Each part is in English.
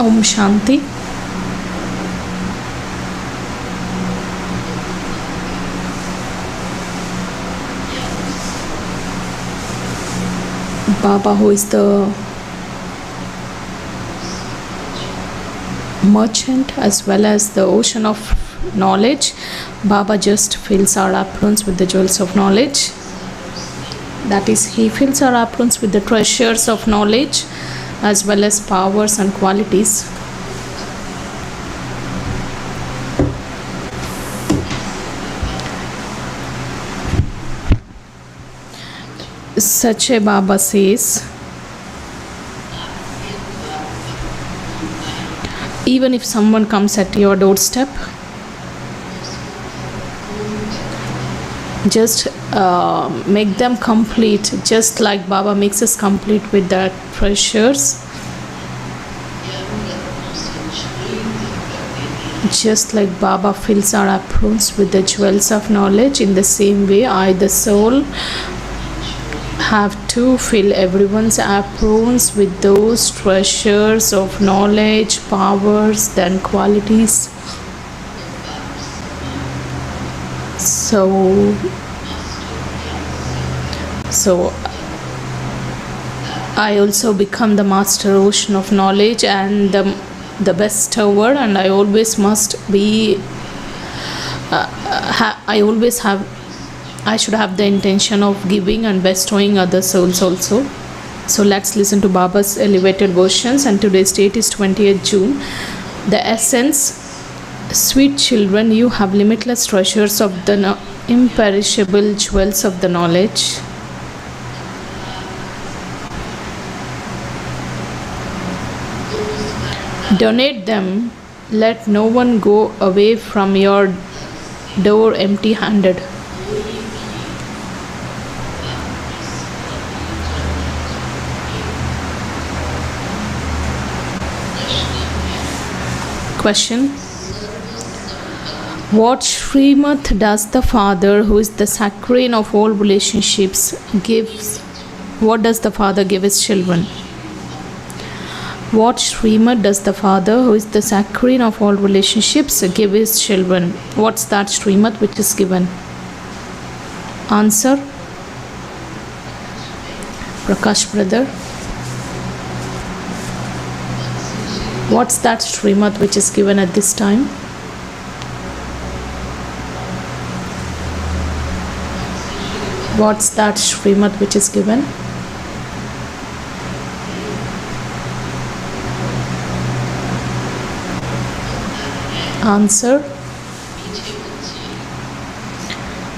Om Shanti. Baba, who is the merchant as well as the ocean of knowledge, Baba just fills our aprons with the jewels of knowledge. That is, he fills our aprons with the treasures of knowledge as well as powers and qualities. Such a Baba says, even if someone comes at your doorstep, just make them complete, just like Baba makes us complete with the treasures. Just like Baba fills our aprons with the jewels of knowledge, in the same way I, the soul, have to fill everyone's aprons with those treasures of knowledge, powers, and qualities. So I also become the master ocean of knowledge and the bestower, and I always must be I should have the intention of giving and bestowing other souls also. So let's listen to Baba's elevated versions, and today's date is 20th June. The essence: sweet children, you have limitless treasures of the imperishable jewels of the knowledge. Donate them. Let no one go away from your door empty-handed. Question: what Srimad does the Father, who is the saccharine of all relationships, gives? What does the Father give his children? What Srimad does the Father, who is the saccharine of all relationships, give his children? What's that Srimad which is given? Answer: Prakash brother. What's that Srimad which is given at this time? What's that Srimad which is given? Answer: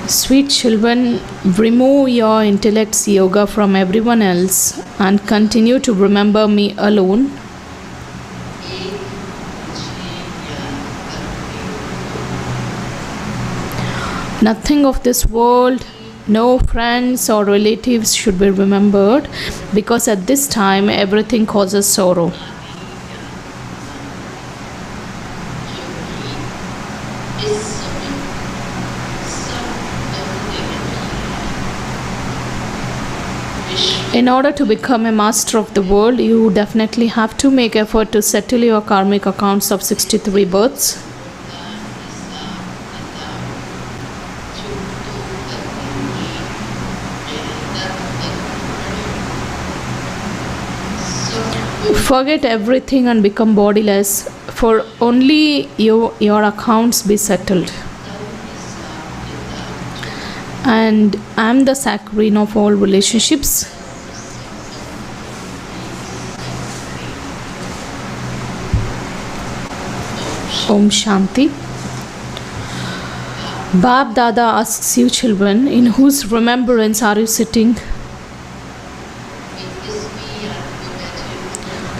sweet children, remove your intellect's yoga from everyone else and continue to remember me alone. Nothing of this world, no friends or relatives should be remembered, because at this time everything causes sorrow. In order to become a master of the world, you definitely have to make effort to settle your karmic accounts of 63 births. Forget everything and become bodiless, for only your accounts be settled. And I am the saccharine of all relationships. Om Shanti. Bab Dada asks you, children, in whose remembrance are you sitting?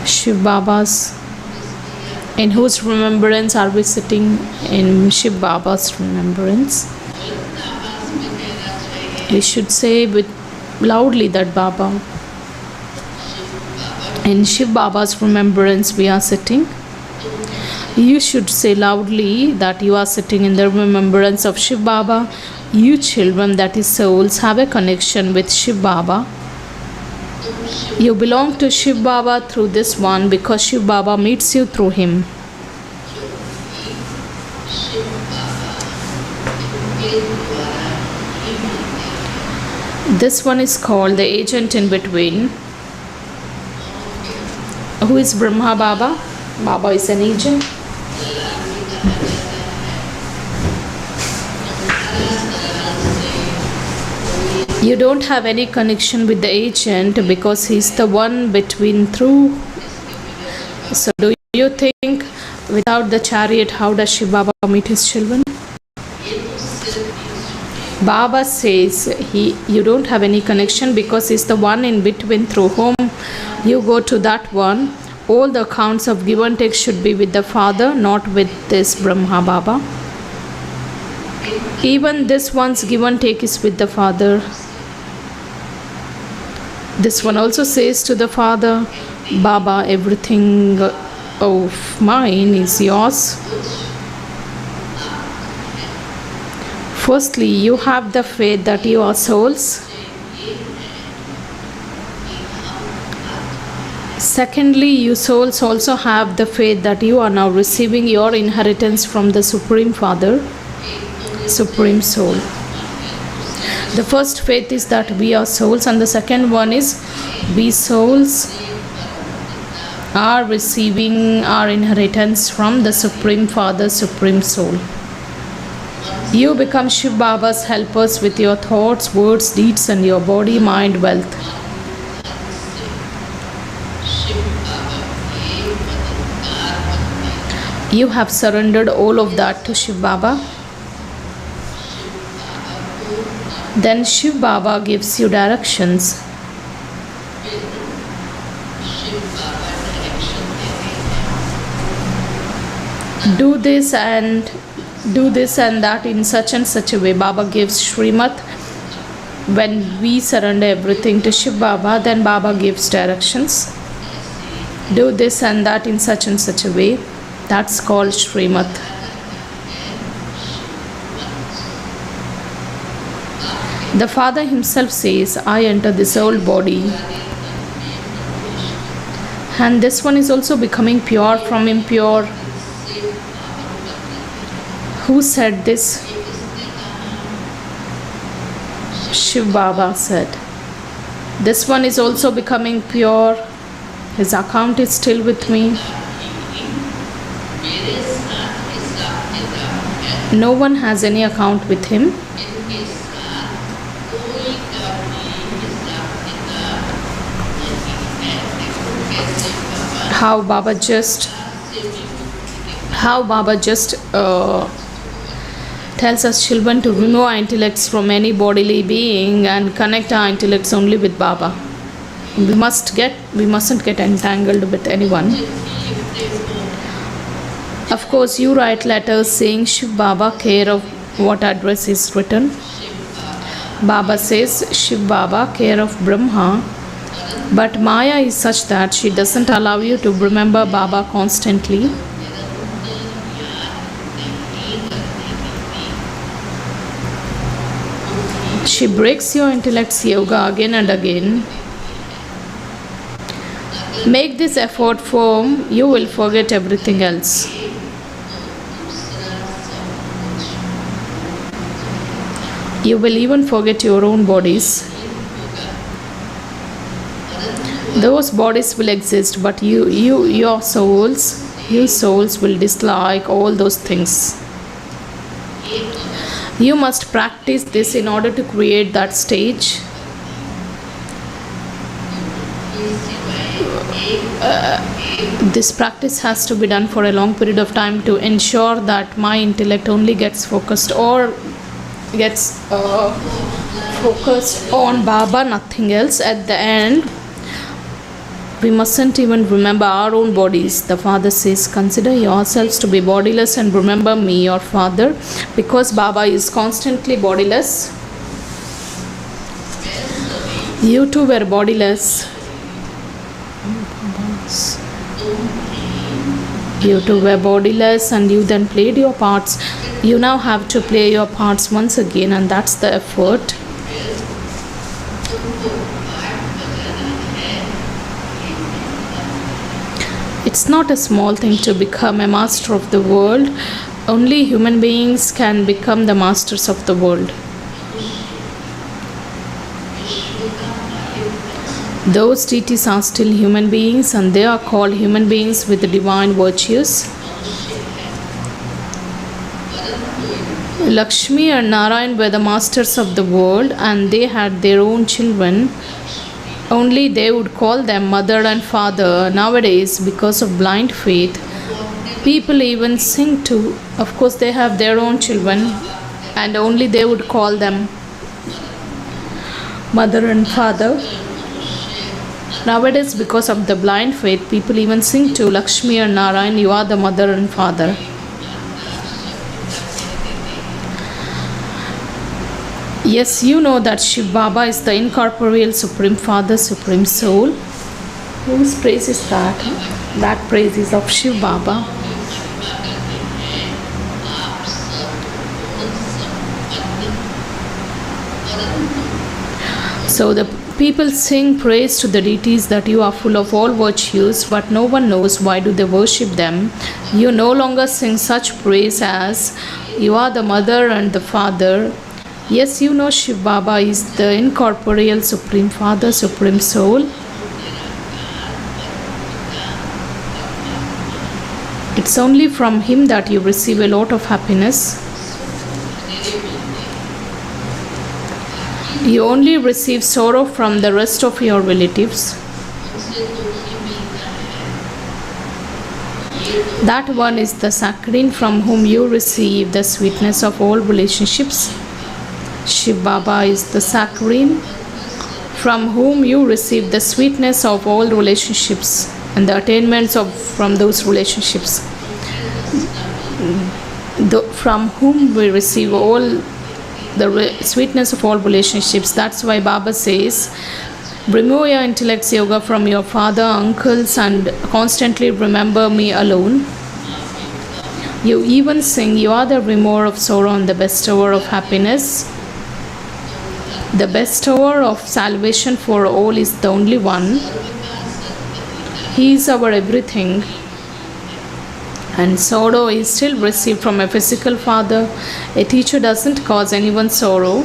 Shiv Baba's. In whose remembrance are we sitting? In Shiv Baba's remembrance. We should say with loudly that Baba. In Shiv Baba's remembrance we are sitting. You should say loudly that you are sitting in the remembrance of Shiv Baba. You children, that is souls, have a connection with Shiv Baba. You belong to Shiv Baba through this one because Shiv Baba meets you through him. This one is called the agent in between. Who is Brahma Baba? Baba is an agent. You don't have any connection with the agent because he's the one between through. So do you think without the chariot, how does Shiv Baba meet his children? Baba says you don't have any connection because he's the one in between through whom you go to that one. All the accounts of give and take should be with the Father, not with this Brahma Baba. Even this one's give and take is with the Father. This one also says to the Father, Baba, everything of mine is yours. Firstly, you have the faith that you are souls. Secondly, you souls also have the faith that you are now receiving your inheritance from the Supreme Father, Supreme Soul. The first faith is that we are souls, and the second one is we souls are receiving our inheritance from the Supreme Father, Supreme Soul. You become Shiv Baba's helpers with your thoughts, words, deeds, and your body, mind, wealth. You have surrendered all of that to Shiv Baba. Then Shiv Baba gives you directions. Do this and that in such and such a way. Baba gives Srimat. When we surrender everything to Shiv Baba, then Baba gives directions. Do this and that in such and such a way. That's called Srimat. The Father himself says, I enter this old body. And this one is also becoming pure from impure. Who said this? Shiv Baba said. This one is also becoming pure. His account is still with me. No one has any account with him. How Baba just tells us children to remove our intellects from any bodily being and connect our intellects only with Baba. We mustn't get entangled with anyone. Of course, you write letters saying Shiv Baba, care of what address is written. Baba says Shiv Baba, care of Brahma. But Maya is such that she doesn't allow you to remember Baba constantly. She breaks your intellect's yoga again and again. Make this effort firm, you will forget everything else. You will even forget your own bodies. Those bodies will exist, but you souls will dislike all those things. You must practice this in order to create that stage. This practice has to be done for a long period of time to ensure that my intellect only gets focused or gets focused on Baba, nothing else. At the end, we mustn't even remember our own bodies. The Father says, consider yourselves to be bodiless and remember me, your Father, because Baba is constantly bodiless. You too were bodiless. You too were bodiless and you then played your parts. You now have to play your parts once again, and that's the effort. It's not a small thing to become a master of the world. Only human beings can become the masters of the world. Those deities are still human beings, and they are called human beings with divine virtues. Lakshmi and Narayan were the masters of the world, and they had their own children. Only they would call them mother and father. Nowadays, because of blind faith, people even sing to, of course, they have their own children, and only they would call them mother and father. Nowadays, because of the blind faith, people even sing to Lakshmi and Narayan, you are the mother and father. Yes, you know that Shiv Baba is the incorporeal Supreme Father, Supreme Soul. Whose praise is that? That praise is of Shiv Baba. So the people sing praise to the deities that you are full of all virtues, but no one knows why do they worship them. You no longer sing such praise as you are the mother and the father. Yes, you know Shiv Baba is the incorporeal Supreme Father, Supreme Soul. It's only from him that you receive a lot of happiness. You only receive sorrow from the rest of your relatives. That one is the saccharine from whom you receive the sweetness of all relationships. Shiv Baba is the saccharine from whom you receive the sweetness of all relationships and the attainments from those relationships. From whom we receive all the sweetness of all relationships. That's why Baba says, remove your intellect's yoga from your father, uncles, and constantly remember me alone. You even sing, you are the remover of sorrow and the bestower of happiness. The bestower of salvation for all is the only one. He is our everything. And sorrow is still received from a physical father. A teacher doesn't cause anyone sorrow.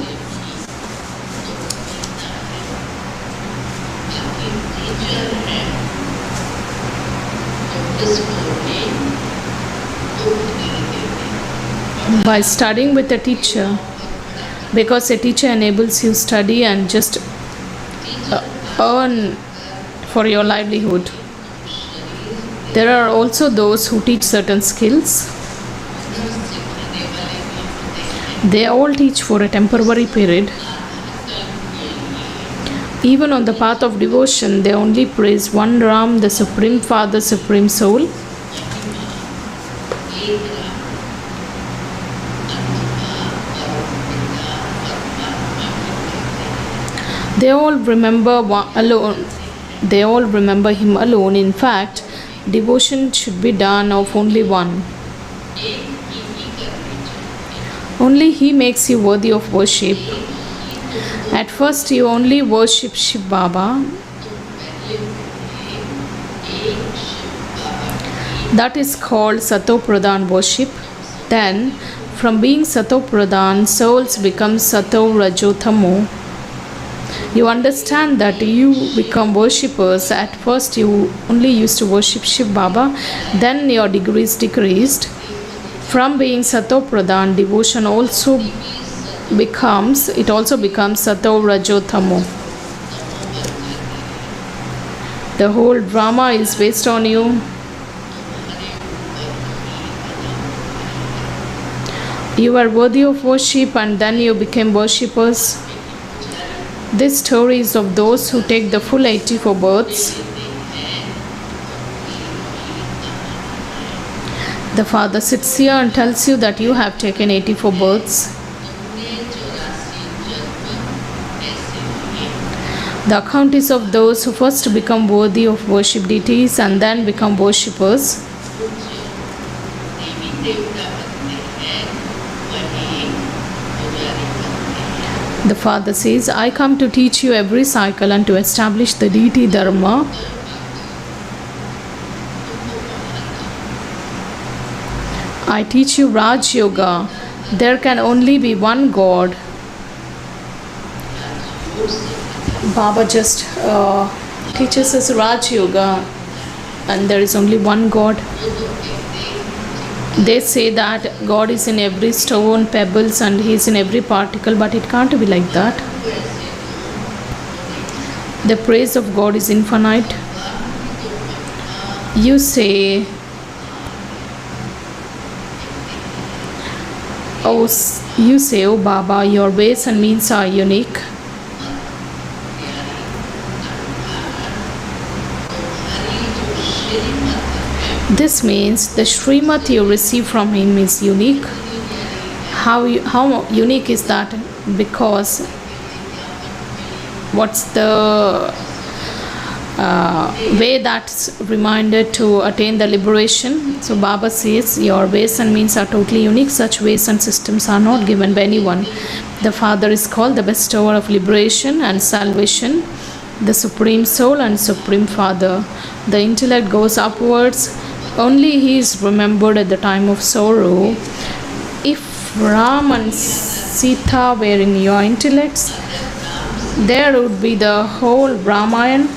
By studying with a teacher, because a teacher enables you study and just earn for your livelihood. There are also those who teach certain skills. They all teach for a temporary period. Even on the path of devotion, they only praise one Ram, the Supreme Father, Supreme Soul. They all remember alone. They all remember him alone. In fact, devotion should be done of only one. Only he makes you worthy of worship. At first, you only worship Shiv Baba. That is called Sato Pradhan worship. Then, from being Sato Pradhan, souls become Sato Rajo Tamo. You understand that you become worshippers. At first you only used to worship Shiv Baba, then your degrees decreased. From being Sato Pradhan, devotion also becomes Sato Rajo Tamo. The whole drama is based on you. You were worthy of worship and then you became worshippers. This story is of those who take the full 84 births. The father sits here and tells you that you have taken 84 births. The account is of those who first become worthy of worship deities and then become worshippers. The father says, I come to teach you every cycle and to establish the deity dharma. I teach you Raj Yoga. There can only be one God. Baba just teaches us Raj Yoga, and there is only one God. They say that God is in every stone, pebbles, and He is in every particle, but it can't be like that. The praise of God is infinite. You say, oh Baba, your ways and means are unique. This means the Srimad you receive from Him is unique. How unique is that? Because what's the way that's reminded to attain the liberation? So Baba says your ways and means are totally unique. Such ways and systems are not given by anyone. The Father is called the bestower of liberation and salvation, the Supreme Soul and Supreme Father. The intellect goes upwards. Only He is remembered at the time of sorrow. If Ram and Sita were in your intellects, there would be the whole Brahman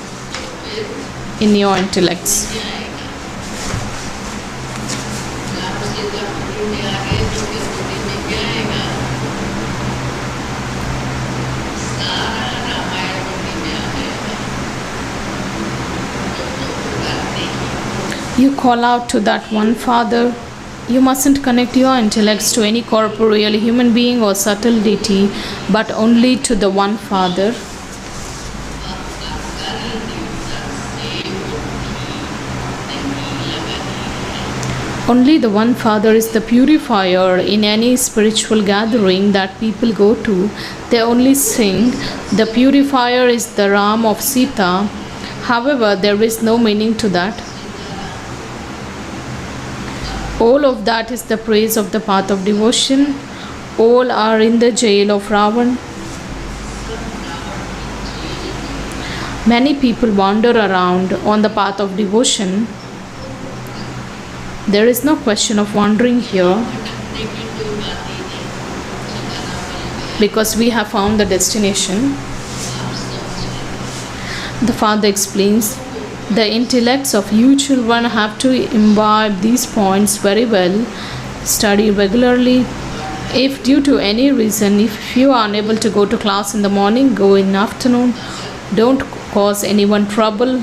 in your intellects. You call out to that one Father. You mustn't connect your intellects to any corporeal human being or subtle deity, but only to the one Father. Only the one Father is the purifier. In any spiritual gathering that people go to, they only sing, the purifier is the Ram of Sita. However, there is no meaning to that. All of that is the praise of the path of devotion. All are in the jail of Ravan. Many people wander around on the path of devotion. There is no question of wandering here, because we have found the destination. The Father explains, the intellects of you children have to imbibe these points very well, study regularly. If due to any reason, if you are unable to go to class in the morning, go in the afternoon. Don't cause anyone trouble.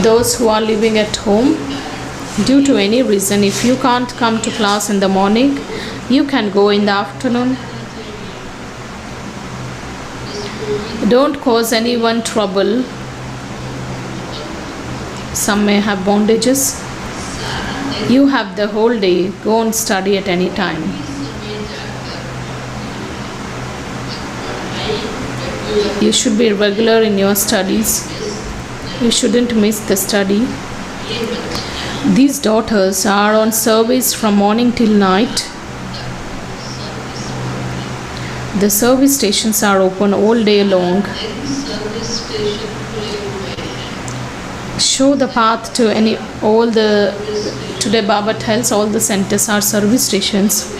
Those who are living at home, due to any reason, if you can't come to class in the morning, you can go in the afternoon. Don't cause anyone trouble. Some may have bondages. You have the whole day. Go and study at any time. You should be regular in your studies. You shouldn't miss the study. These daughters are on service from morning till night. The service stations are open all day long. Show the path to today Baba tells all the centers are service stations,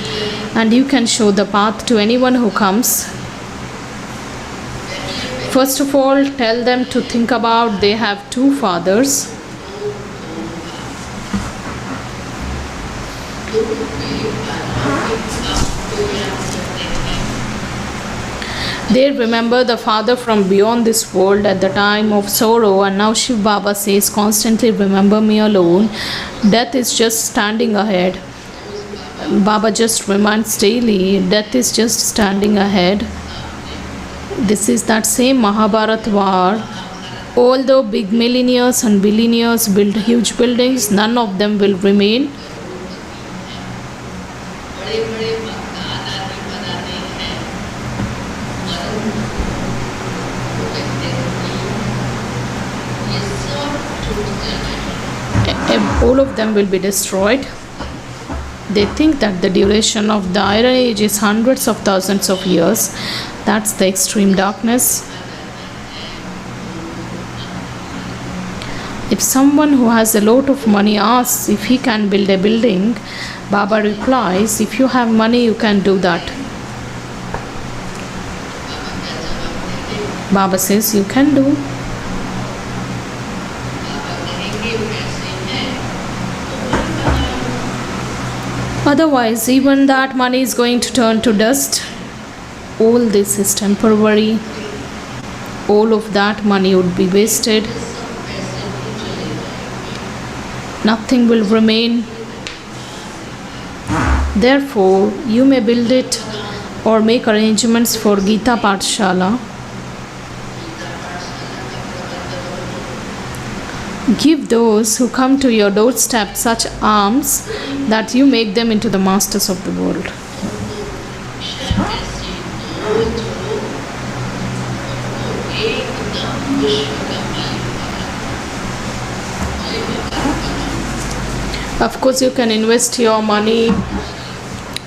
and you can show the path to anyone who comes. First of all, tell them to think about they have two fathers. They remember the Father from beyond this world at the time of sorrow, and now Shiv Baba says constantly, remember me alone. Death is just standing ahead. Baba just reminds daily, death is just standing ahead. This is that same Mahabharata war. Although big millionaires and billionaires build huge buildings, none of them will remain. All of them will be destroyed. They think that the duration of the Iron Age is hundreds of thousands of years. That's the extreme darkness. If someone who has a lot of money asks if he can build a building, Baba replies, if you have money, you can do that. Baba says, you can do. Otherwise, even that money is going to turn to dust. All this is temporary. All of that money would be wasted. Nothing will remain. Therefore, you may build it or make arrangements for Gita Pathshala. Give those who come to your doorstep such alms that you make them into the masters of the world. Of course, you can invest your money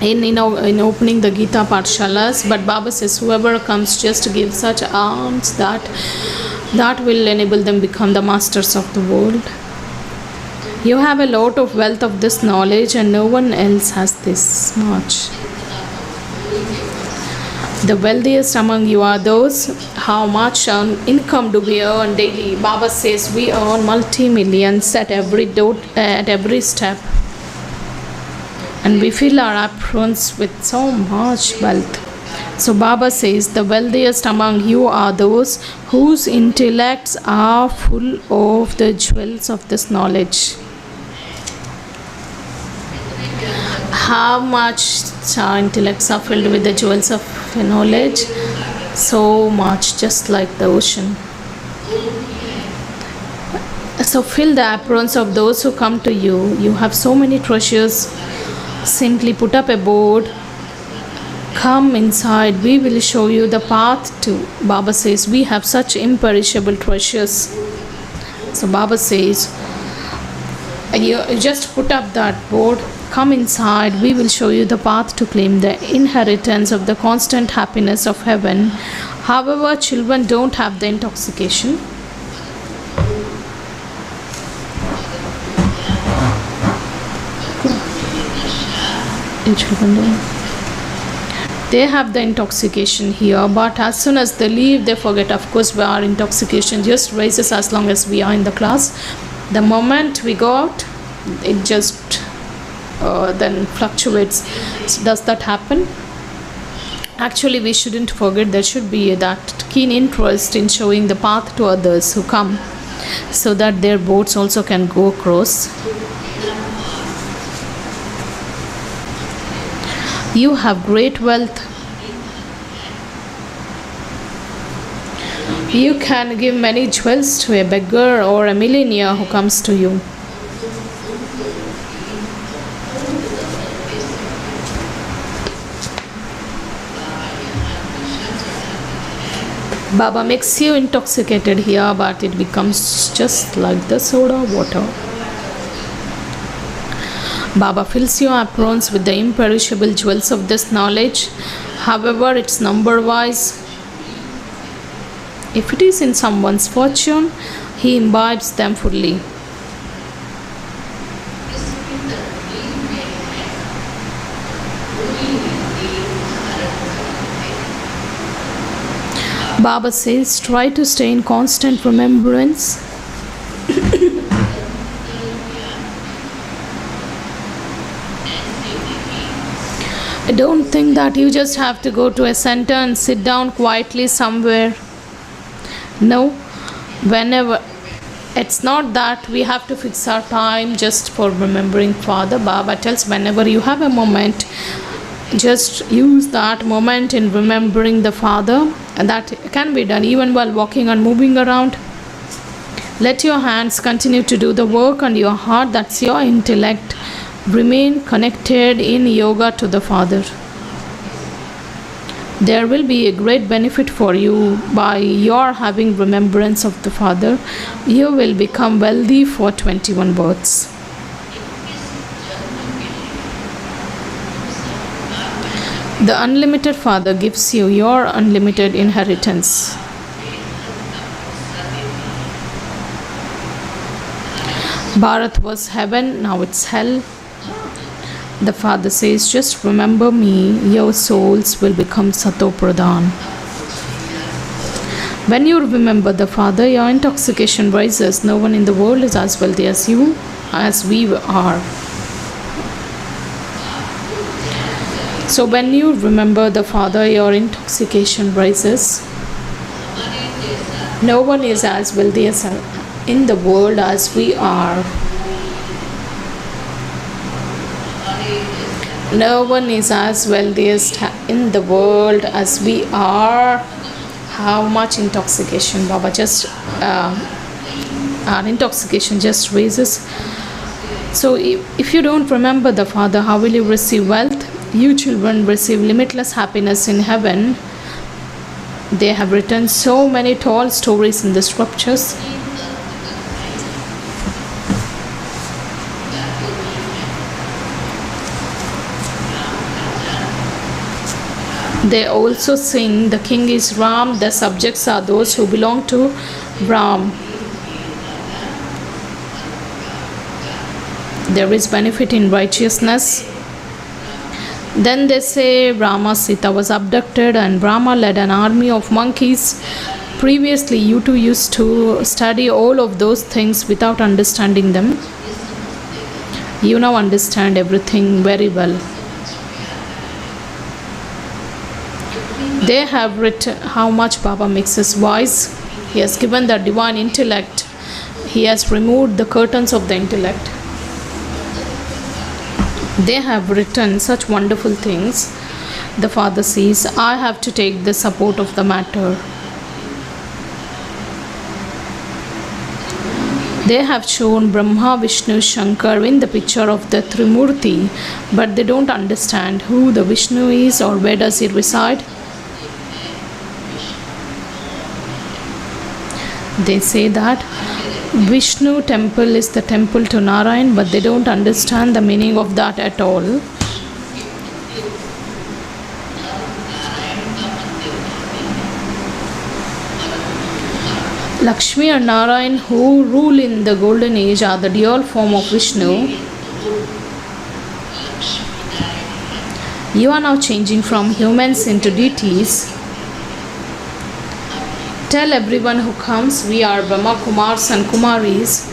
in opening the Gita Pathshalas, but Baba says whoever comes just to give such alms that will enable them become the masters of the world. You have a lot of wealth of this knowledge and no one else has this much. The wealthiest among you are those. How much income do we earn daily? Baba says we earn multi-millions at every step. And we fill our aprons with so much wealth. So Baba says the wealthiest among you are those whose intellects are full of the jewels of this knowledge. How much our intellects are filled with the jewels of knowledge? So much, just like the ocean. So fill the aprons of those who come to you. You have so many treasures. Simply put up a board. Come inside, we will show you the path to. Baba says, we have such imperishable treasures. So Baba says, you just put up that board, come inside, we will show you the path to claim the inheritance of the constant happiness of heaven. However, children don't have the intoxication. Children don't. They have the intoxication here, but as soon as they leave, they forget. Of course, our intoxication just rises as long as we are in the class. The moment we go out, it just then fluctuates. So does that happen? Actually, we shouldn't forget. There should be that keen interest in showing the path to others who come, so that their boats also can go across. You have great wealth. You can give many jewels to a beggar or a millionaire who comes to you. Baba makes you intoxicated here, but it becomes just like the soda water. Baba fills your aprons with the imperishable jewels of this knowledge. However, it's number-wise. If it is in someone's fortune, he imbibes them fully. Baba says, try to stay in constant remembrance. Don't think that you just have to go to a center and sit down quietly somewhere. No, whenever. It's not that we have to fix our time just for remembering Father. Baba tells whenever you have a moment, just use that moment in remembering the Father. And that can be done even while walking and moving around. Let your hands continue to do the work and your heart, that's your intellect, remain connected in yoga to the Father. There will be a great benefit for you by your having remembrance of the Father. You will become wealthy for 21 births. The unlimited Father gives you your unlimited inheritance. Bharat was heaven, now it's hell. The father says, just remember me, your souls will become Sato Pradhan. When you remember the father, your intoxication rises. No one in the world is as wealthy as you, as we are. So when you remember the father, your intoxication rises. No one is as wealthy as in the world as we are. No one is as wealthiest in the world as we are. How much intoxication, Baba? Just our intoxication just raises. So if you don't remember the father, how will you receive wealth? You children receive limitless happiness in heaven. They have written so many tall stories in the scriptures. They also sing, the king is Ram, the subjects are those who belong to Brahma. There is benefit in righteousness. Then they say Brahma Sita was abducted and Brahma led an army of monkeys. Previously, you two used to study all of those things without understanding them. You now understand everything very well. They have written how much Baba makes us wise. He has given the divine intellect. He has removed the curtains of the intellect. They have written such wonderful things. The father says, I have to take the support of the matter. They have shown Brahma, Vishnu, Shankar in the picture of the Trimurti, but they don't understand who the Vishnu is or where does he reside. They say that Vishnu temple is the temple to Narayan, but they don't understand the meaning of that at all. Lakshmi and Narayan, who rule in the golden age, are the dual form of Vishnu. You are now changing from humans into deities. Tell everyone who comes, we are Brahma Kumaris and Kumaris.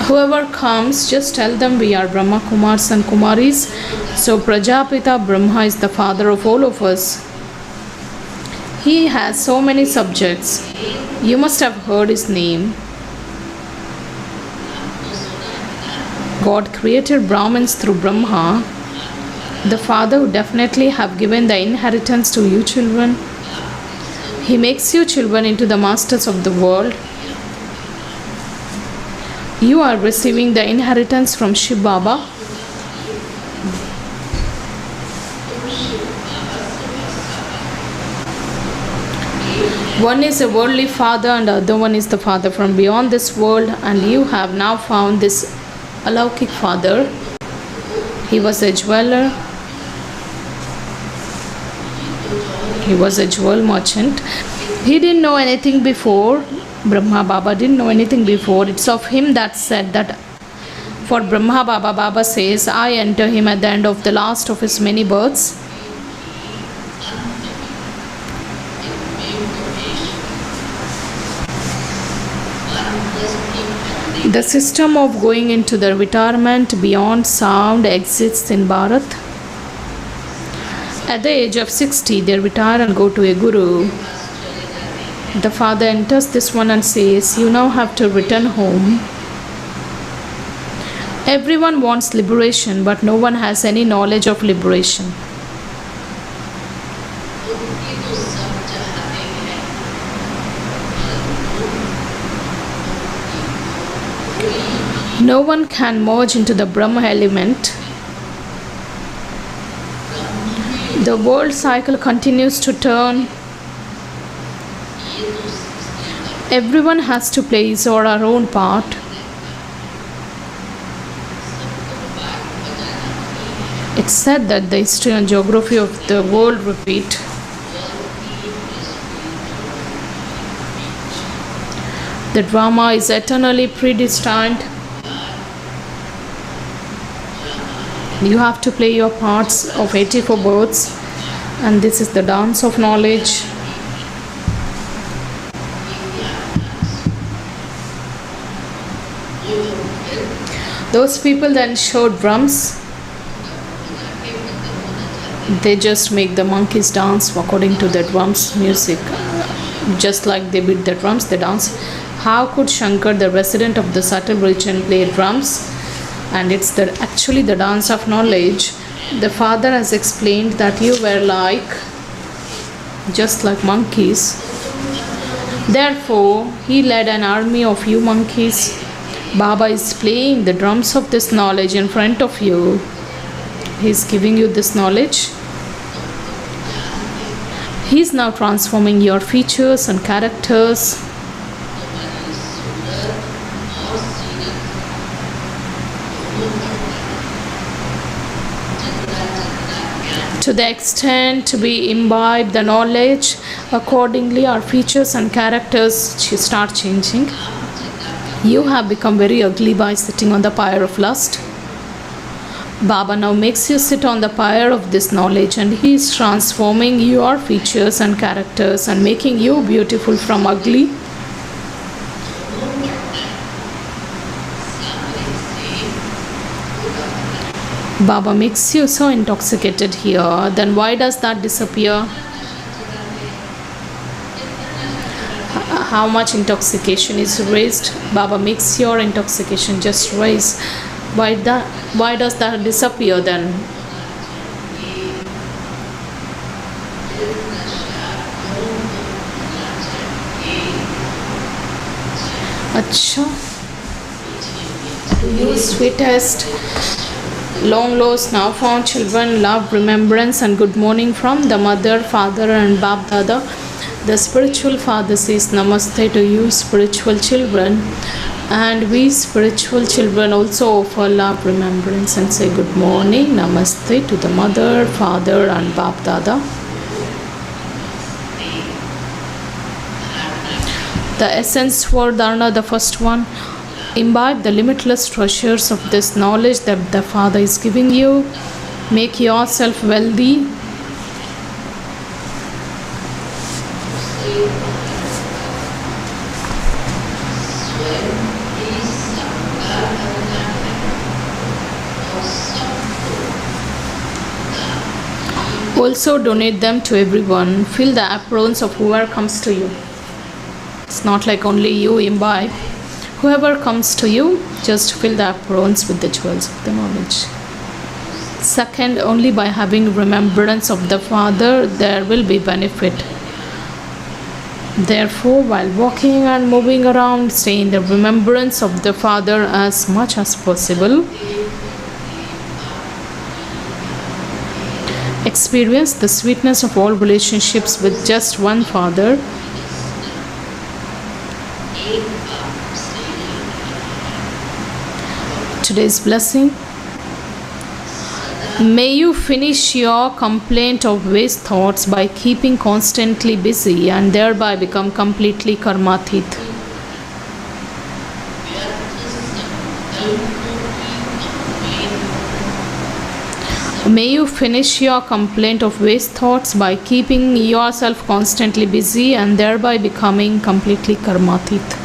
Whoever comes, just tell them we are Brahma Kumaris and Kumaris. So Prajapita Brahma is the father of all of us. He has so many subjects. You must have heard his name. God created Brahmins through Brahma. The father would definitely have given the inheritance to you children. He makes you children into the masters of the world. You are receiving the inheritance from Shiv Baba. One is a worldly father and the other one is the father from beyond this world, and you have now found this Alaukik father. He was a jeweler. He was a jewel merchant. He didn't know anything before. Brahma Baba didn't know anything before. It's of him that said that for Brahma Baba, Baba says, I enter him at the end of the last of his many births. The system of going into the retirement beyond sound exists in Bharat. At the age of 60, they retire and go to a guru. The father enters this one and says, you now have to return home. Everyone wants liberation, but no one has any knowledge of liberation. No one can merge into the Brahma element. The world cycle continues to turn. Everyone has to play his or her own part. It's said that the history and geography of the world repeat. The drama is eternally predestined. You have to play your parts of 84 births, and this is the dance of knowledge. Those people then showed drums. They just make the monkeys dance according to the drums music. Just like they beat the drums, they dance. How could Shankar, the resident of the subtle region, play drums? And it's actually the dance of knowledge. The father has explained that you were just like monkeys. Therefore, he led an army of you monkeys. Baba is playing the drums of this knowledge in front of you. He is giving you this knowledge. He is now transforming your features and characters. To the extent we imbibe the knowledge, accordingly our features and characters start changing. You have become very ugly by sitting on the pyre of lust. Baba now makes you sit on the pyre of this knowledge, and he is transforming your features and characters and making you beautiful from ugly. Baba makes you so intoxicated here. Then why does that disappear? How much intoxication is raised? Baba makes your intoxication just rise. Why does that disappear then? Acha. You sweetest, long lost, now found children, love, remembrance and good morning from the mother, father and Bab Dada. The spiritual father says namaste to you spiritual children, and we spiritual children also offer love, remembrance and say good morning, namaste to the mother, father and Bab Dada. The essence for Dharana, the first one, imbibe the limitless treasures of this knowledge that the Father is giving you. Make yourself wealthy. Also donate them to everyone. Fill the aprons of whoever comes to you. It's not like only you imbibe. Whoever comes to you, just fill the aprons with the jewels of the knowledge. Second, only by having remembrance of the Father, there will be benefit. Therefore, while walking and moving around, stay in the remembrance of the Father as much as possible. Experience the sweetness of all relationships with just one Father. Today's blessing. May you finish your complaint of waste thoughts by keeping constantly busy and thereby become completely karmathit. May you finish your complaint of waste thoughts by keeping yourself constantly busy and thereby becoming completely karmathit.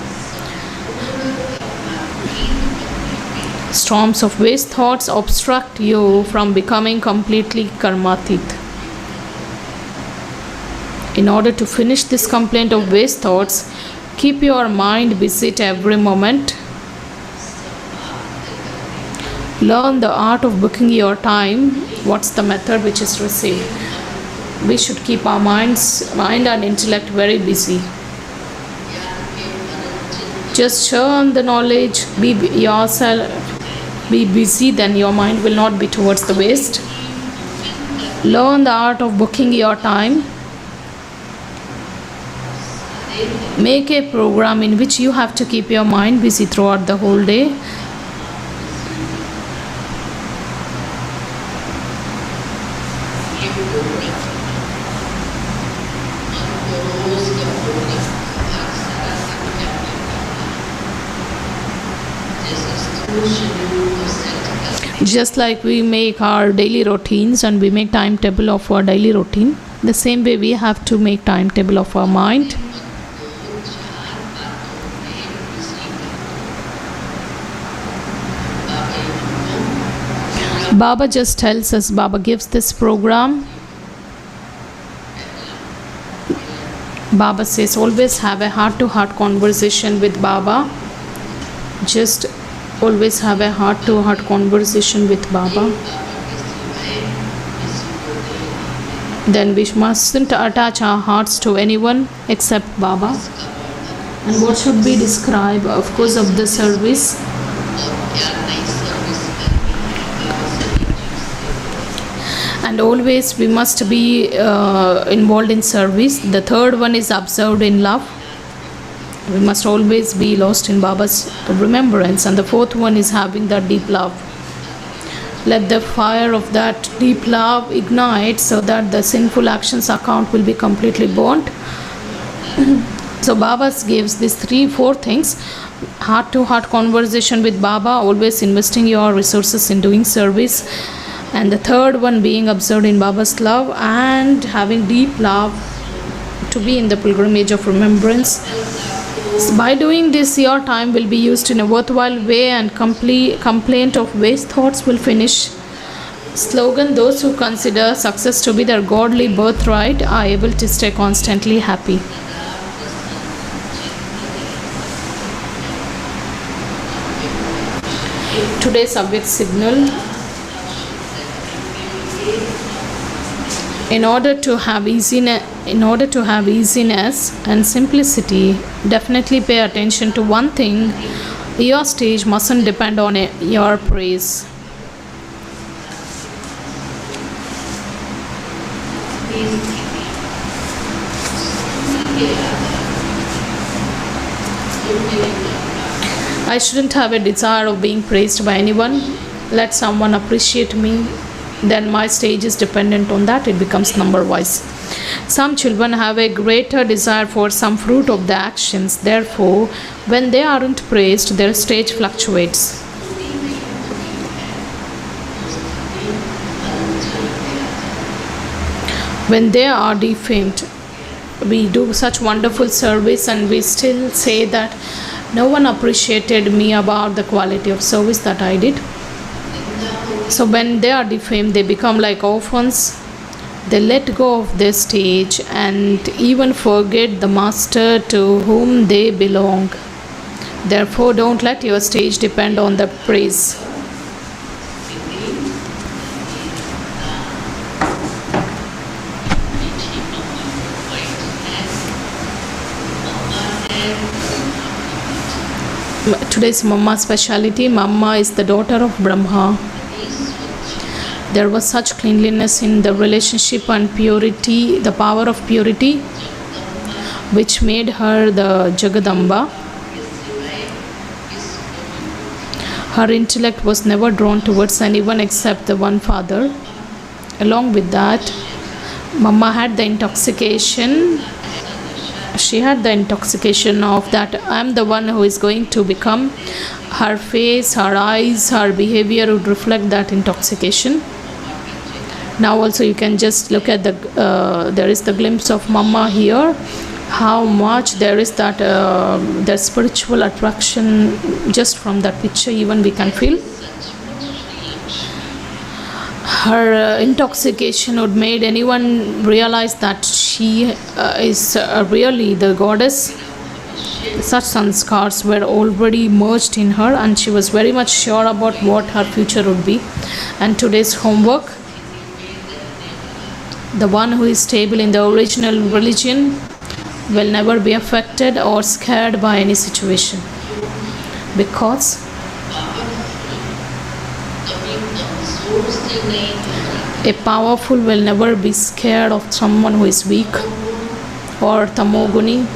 Storms of waste thoughts obstruct you from becoming completely karmathit. In order to finish this complaint of waste thoughts, keep your mind busy at every moment. Learn the art of booking your time. What's the method which is received? We should keep our mind and intellect very busy. Just churn the knowledge, be yourself. Be busy, then your mind will not be towards the waste. Learn the art of booking your time. Make a program in which you have to keep your mind busy throughout the whole day. Just like we make our daily routines and we make timetable of our daily routine, the same way we have to make timetable of our mind. Baba just tells us, Baba gives this program. Baba says always have a heart-to-heart conversation with Baba. Just always have a heart-to-heart conversation with Baba. Then we mustn't attach our hearts to anyone except Baba. And what should we describe? Of course, of the service. And always we must be involved in service. The third one is observed in love. We must always be lost in Baba's remembrance. And the fourth one is having that deep love. Let the fire of that deep love ignite so that the sinful actions account will be completely burnt. So Baba gives these 3-4 things. Heart-to-heart conversation with Baba, always investing your resources in doing service. And the third one being observed in Baba's love and having deep love to be in the pilgrimage of remembrance. So by doing this, your time will be used in a worthwhile way and complaint of waste thoughts will finish. Slogan: those who consider success to be their godly birthright are able to stay constantly happy. Today's subject signal. In order to have easiness and simplicity, definitely pay attention to one thing. Your stage mustn't depend on your praise. I shouldn't have a desire of being praised by anyone. Let someone appreciate me. Then my stage is dependent on that. It becomes number wise. Some children have a greater desire for some fruit of the actions. Therefore, when they aren't praised, their stage fluctuates. When they are defamed, we do such wonderful service and we still say that no one appreciated me about the quality of service that I did. So when they are defamed, they become like orphans. They let go of their stage and even forget the master to whom they belong. Therefore, don't let your stage depend on the praise. Today's Mama speciality. Mama is the daughter of Brahma. There was such cleanliness in the relationship and purity, the power of purity, which made her the Jagadamba. Her intellect was never drawn towards anyone except the one father. Along with that, Mama had the intoxication. She had the intoxication of that I am the one who is going to become. Her face, her eyes, her behavior would reflect that intoxication. Now also you can just look at there is the glimpse of Mama here. How much there is that the spiritual attraction just from that picture, even we can feel. Her intoxication would made anyone realize that she is really the goddess. Such sanskars were already merged in her and she was very much sure about what her future would be. And today's homework: the one who is stable in the original religion will never be affected or scared by any situation, because a powerful will never be scared of someone who is weak or tamoguni.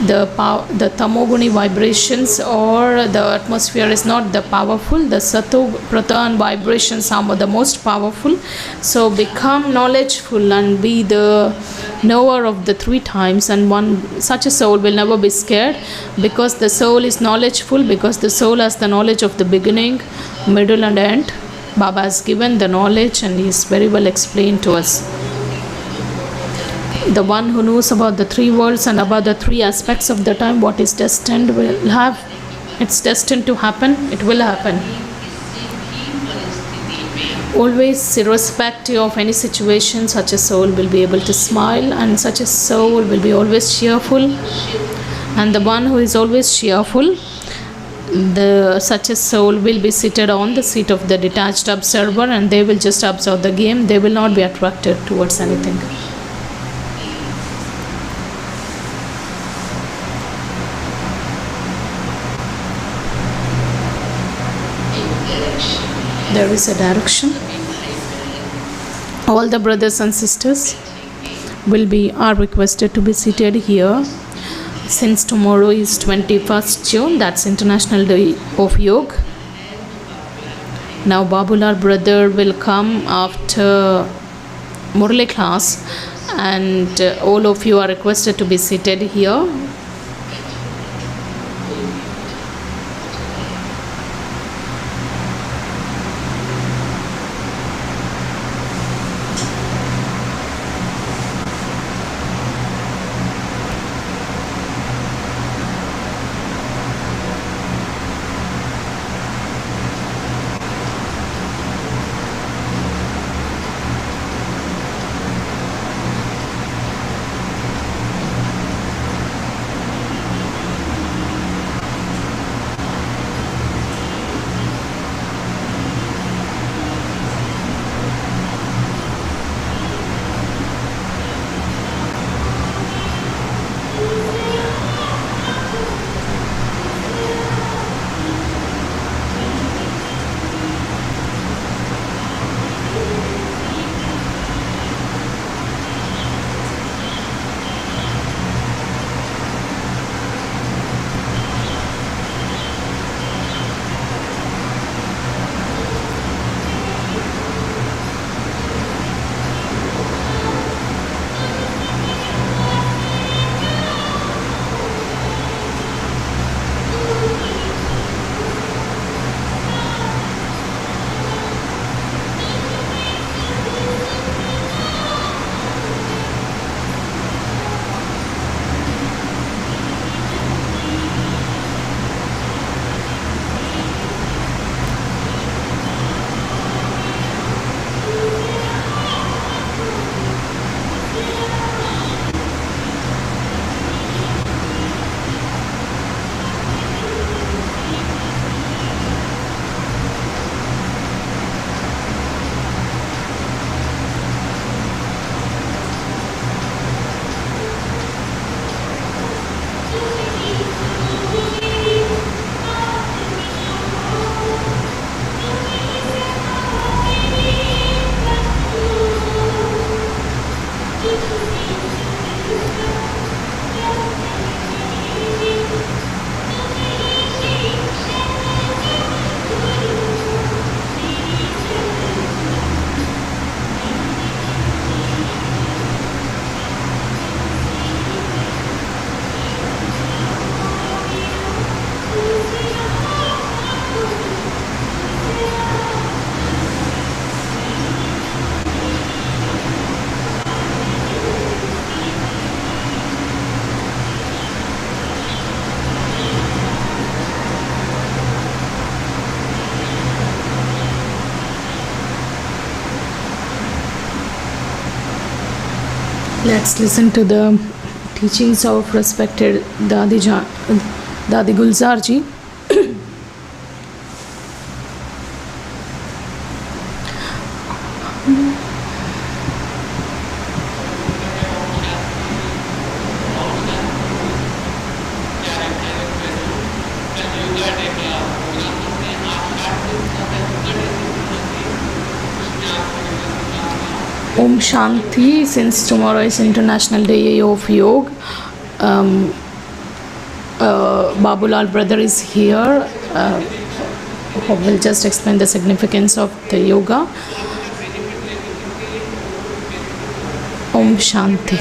the tamoguni vibrations or the atmosphere is not the powerful. The sato pradhan vibrations are the most powerful. So become knowledgeful and be the knower of the three times, and such a soul will never be scared, because the soul is knowledgeful, because the soul has the knowledge of the beginning, middle and end. Baba has given the knowledge and he is very well explained to us. The one who knows about the three worlds and about the three aspects of the time, what is destined will have, it's destined to happen, it will happen. Always, irrespective of any situation, such a soul will be able to smile, and such a soul will be always cheerful. And the one who is always cheerful, such a soul will be seated on the seat of the detached observer, and they will just observe the game. They will not be attracted towards anything. There is a direction. All the brothers and sisters are requested to be seated here. Since tomorrow is 21st June, that's International Day of Yoga. Now Babular brother will come after Murli class, and all of you are requested to be seated here. Let's listen to the teachings of respected Dadi Gulzar ji. Om Shanti. Since tomorrow is International Day of Yoga, Babulal brother is here, who will just explain the significance of the yoga. Om Shanti.